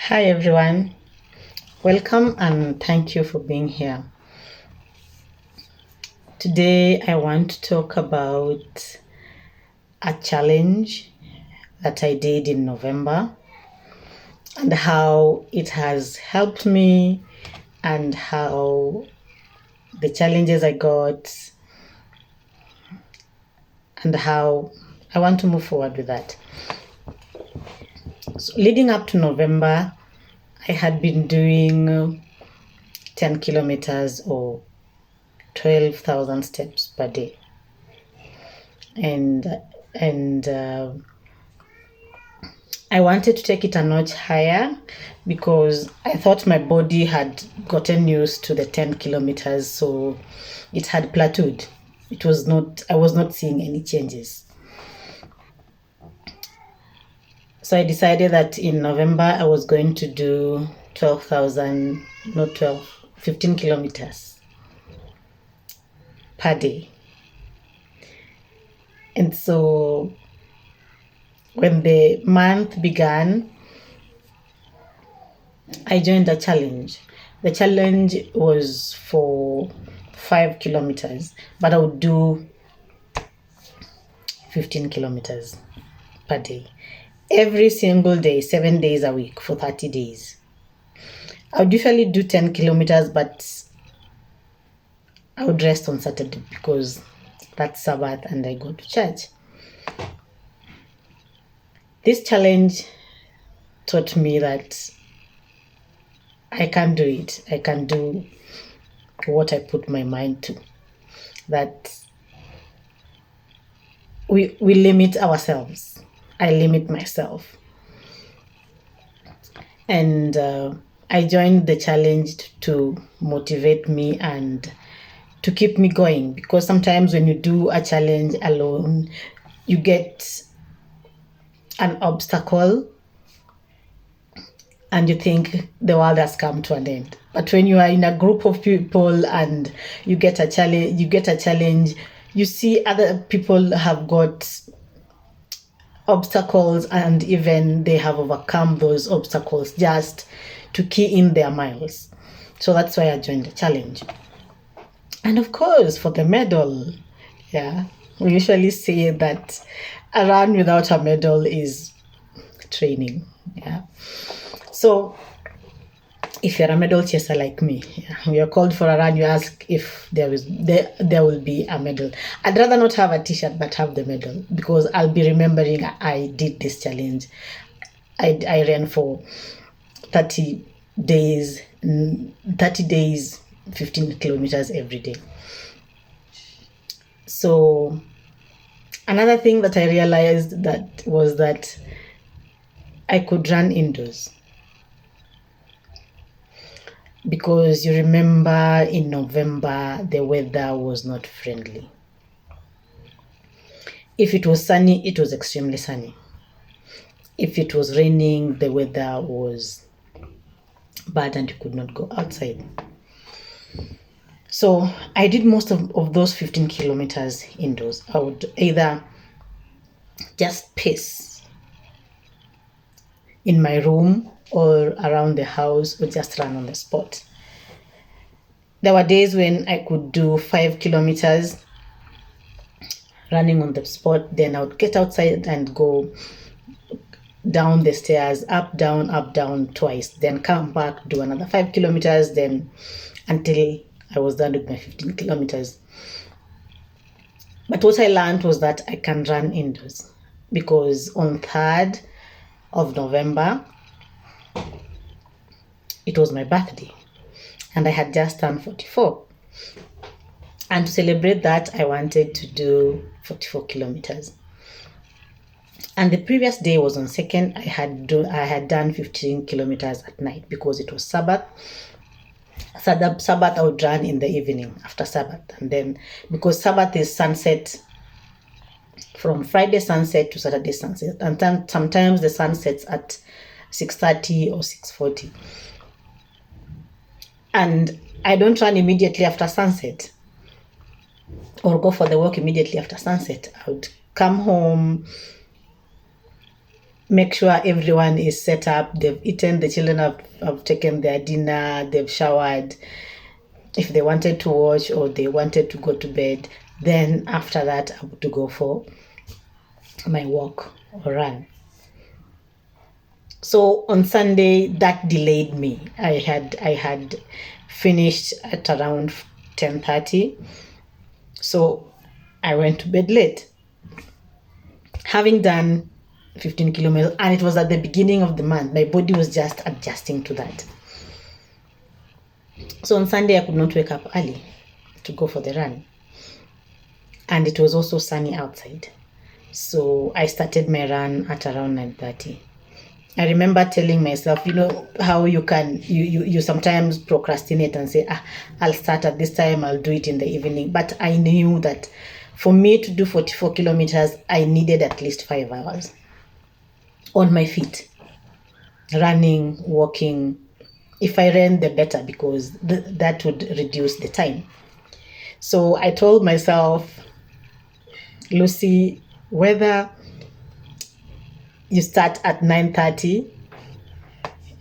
Hi everyone, welcome and thank you for being here. Today I want to talk about a challenge that I did in November and how it has helped me and how the challenges I got and how I want to move forward with that. So leading up to November, I had been doing 10 kilometers or 12,000 steps per day. And I wanted to take it a notch higher because I thought my body had gotten used to the 10 kilometers, so it had plateaued. I was not seeing any changes. So I decided that in November I was going to do 12,000, not 12, 15 kilometers per day. And so when the month began, I joined a challenge. The challenge was for 5 kilometers, but I would do 15 kilometers per day. Every single day, 7 days a week for 30 days. I would usually do 10 kilometers, but I would rest on Saturday because that's Sabbath and I go to church. This challenge taught me that I can do it. I can do what I put my mind to. That we limit ourselves. I limit myself. And I joined the challenge to motivate me and to keep me going, because sometimes when you do a challenge alone, you get an obstacle and you think the world has come to an end. But when you are in a group of people and you get a challenge, you see other people have got obstacles and even they have overcome those obstacles just to key in their miles. So that's why I joined the challenge. And of course, for the medal, we usually say that a run without a medal is training. So if you're a medal chaser like me, you're called for a run, you ask if there will be a medal. I'd rather not have a t-shirt but have the medal, because I'll be remembering I did this challenge. I ran for 30 days, 15 kilometers every day. So another thing that I realized was that I could run indoors. Because you remember in November, the weather was not friendly. If it was sunny, it was extremely sunny. If it was raining, the weather was bad and you could not go outside. So I did most of those 15 kilometers indoors. I would either just pace in my room or around the house or just run on the spot. There were days when I could do 5 kilometers running on the spot. Then I would get outside and go down the stairs, up, down twice. Then come back, do another 5 kilometers, then until I was done with my 15 kilometers. But what I learned was that I can run indoors, because on 3rd of November, it was my birthday and I had just turned 44. And to celebrate that, I wanted to do 44 kilometers. And the previous day was on 2nd. I had done 15 kilometers at night because it was Sabbath. Sabbath I would run in the evening after Sabbath. And then because Sabbath is sunset, from Friday sunset to Saturday sunset. And then sometimes the sun sets at 6:30 or 6:40. And I don't run immediately after sunset or go for the walk immediately after sunset. I would come home, make sure everyone is set up, they've eaten, the children have taken their dinner, they've showered, if they wanted to watch or they wanted to go to bed. Then after that, I would go for my walk or run. So on Sunday, that delayed me. I had finished at around 10:30. So I went to bed late. Having done 15 kilometers, and it was at the beginning of the month, my body was just adjusting to that. So on Sunday, I could not wake up early to go for the run. And it was also sunny outside. So I started my run at around 9:30. I remember telling myself, how you sometimes procrastinate and say, I'll start at this time, I'll do it in the evening. But I knew that for me to do 44 kilometers, I needed at least 5 hours on my feet, running, walking. If I ran, the better, because that would reduce the time. So I told myself, Lucy, whether you start at 9:30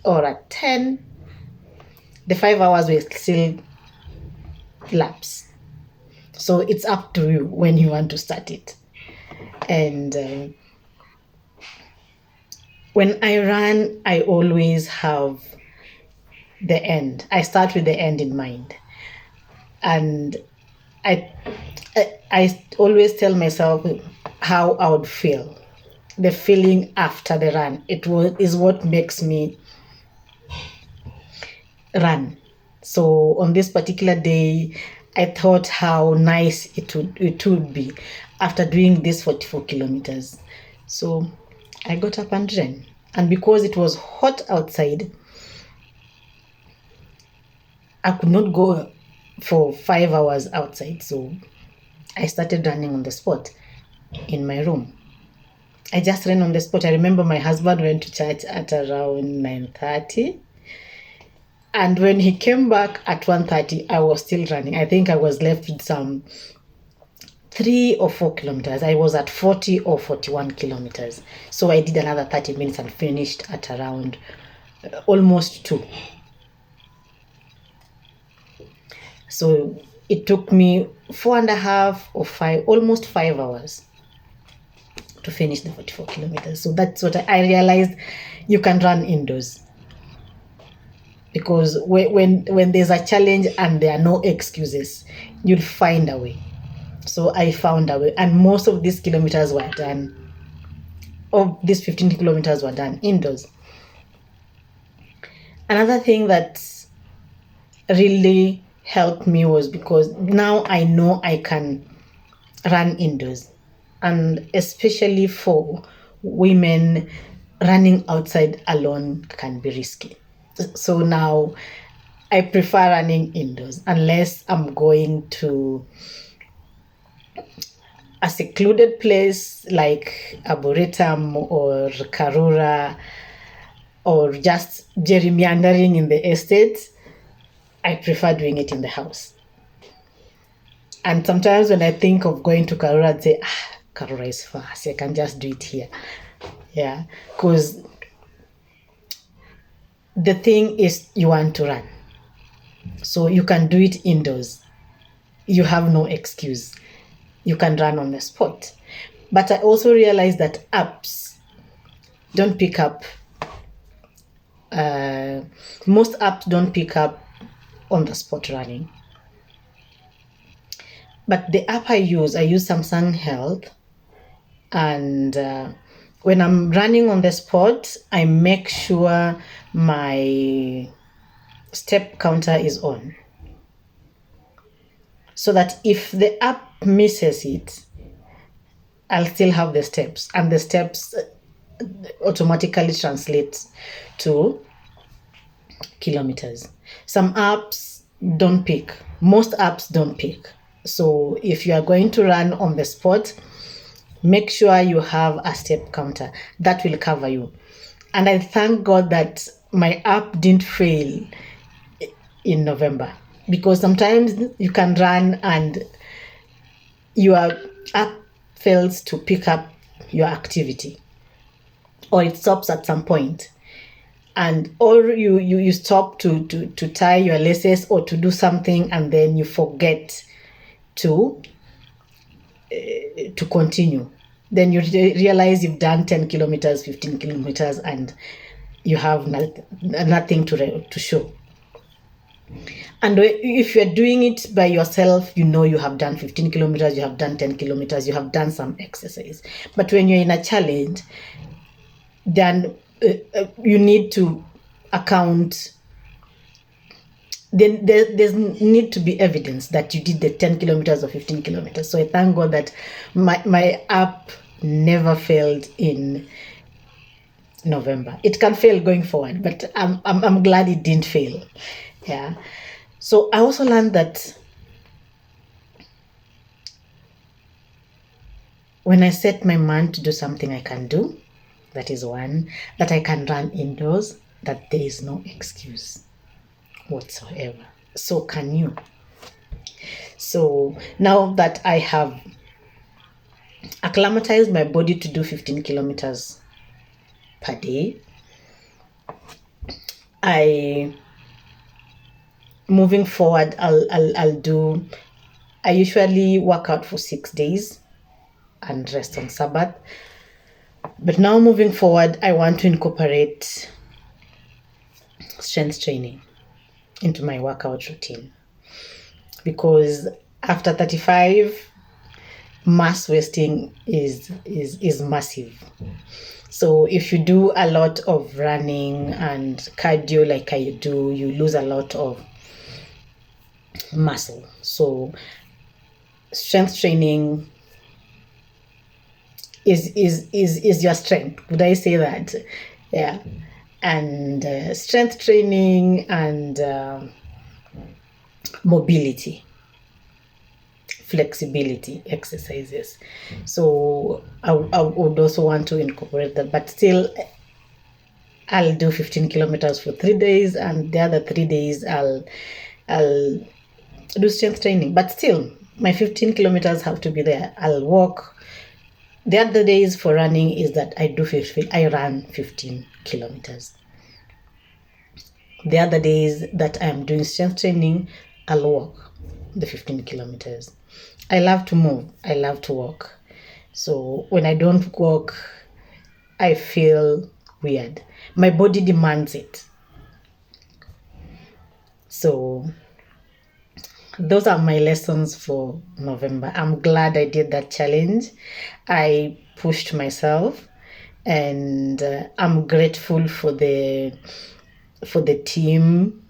or at 10, the 5 hours will still lapse. So it's up to you when you want to start it. And when I run, I always have the end. I start with the end in mind. And I always tell myself how I would feel. The feeling after the run, is what makes me run. So on this particular day, I thought how nice it would be after doing this 44 kilometers. So I got up and ran. And because it was hot outside, I could not go for 5 hours outside. So I started running on the spot in my room. I just ran on the spot. I remember my husband went to church at around 9:30. And when he came back at 1:30, I was still running. I think I was left with some 3 or 4 kilometers. I was at 40 or 41 kilometers. So I did another 30 minutes and finished at around almost 2. So it took me 4.5 or 5, almost 5 hours to finish the 44 kilometers. So that's what I realized. You can run indoors, because when there's a challenge and there are no excuses, you'll find a way. So I found a way, and most of these kilometers were done. Of these 15 kilometers were done indoors. Another thing that really helped me was because now I know I can run indoors. And especially for women, running outside alone can be risky. So now I prefer running indoors, unless I'm going to a secluded place like Arboretum or Karura, or just gerrymandering in the estate. I prefer doing it in the house. And sometimes when I think of going to Karura, I'd say, Karura is far, so I can just do it here. Yeah, because the thing is, you want to run. So you can do it indoors. You have no excuse. You can run on the spot. But I also realized that apps don't pick up. Most apps don't pick up on the spot running. But the app I use Samsung Health. And when I'm running on the spot, I make sure my step counter is on, so that if the app misses it, I'll still have the steps, and the steps automatically translate to kilometers. Some apps don't pick. Most apps don't pick. So if you are going to run on the spot, make sure you have a step counter. That will cover you. And I thank God that my app didn't fail in November, because sometimes you can run and your app fails to pick up your activity, or it stops at some point, and or you stop to tie your laces or to do something, and then you forget to continue. Then you realize you've done 10 kilometers, 15 kilometers, and you have nothing to show. And if you're doing it by yourself, you know you have done 15 kilometers, you have done 10 kilometers, you have done some exercise. But when you're in a challenge, then you need to account. Then there's need to be evidence that you did the 10 kilometers or 15 kilometers. So I thank God that my app never failed in November. It can fail going forward, but I'm glad it didn't fail. Yeah. So I also learned that when I set my mind to do something I can do, that is one, that I can run indoors, that there is no excuse whatsoever. So can you. So now that I have acclimatized my body to do 15 kilometers per day, moving forward, I usually work out for 6 days and rest on Sabbath. But now moving forward, I want to incorporate strength training into my workout routine, because after 35, mass wasting is massive. So if you do a lot of running and cardio like I do, you lose a lot of muscle. So strength training is your strength. Would I say that? Yeah. And strength training and mobility, flexibility exercises. So I would also want to incorporate that, but still I'll do 15 kilometers for 3 days, and the other 3 days I'll do strength training. But still, my 15 kilometers have to be there. I'll walk. The other days for running is that I run 15 kilometers. The other days that I'm doing strength training, I'll walk the 15 kilometers. I love to move. I love to walk. So when I don't walk, I feel weird. My body demands it. So those are my lessons for November. I'm glad I did that challenge. I pushed myself, and I'm grateful for the team,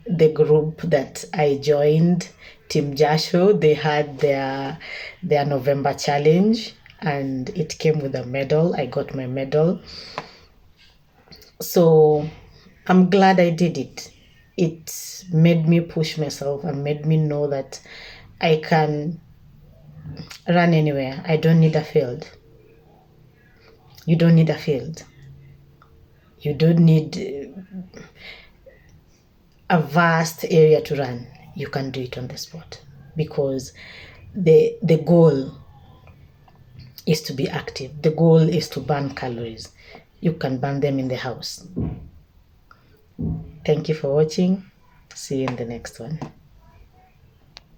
the group that I joined, Team Jasho. They had their November challenge, and it came with a medal. I got my medal. So I'm glad I did it. It made me push myself and made me know that I can run anywhere. I don't need a field. You don't need a field. You don't need a vast area to run. You can do it on the spot, because the goal is to be active. The goal is to burn calories. You can burn them in the house. Thank you for watching. See you in the next one.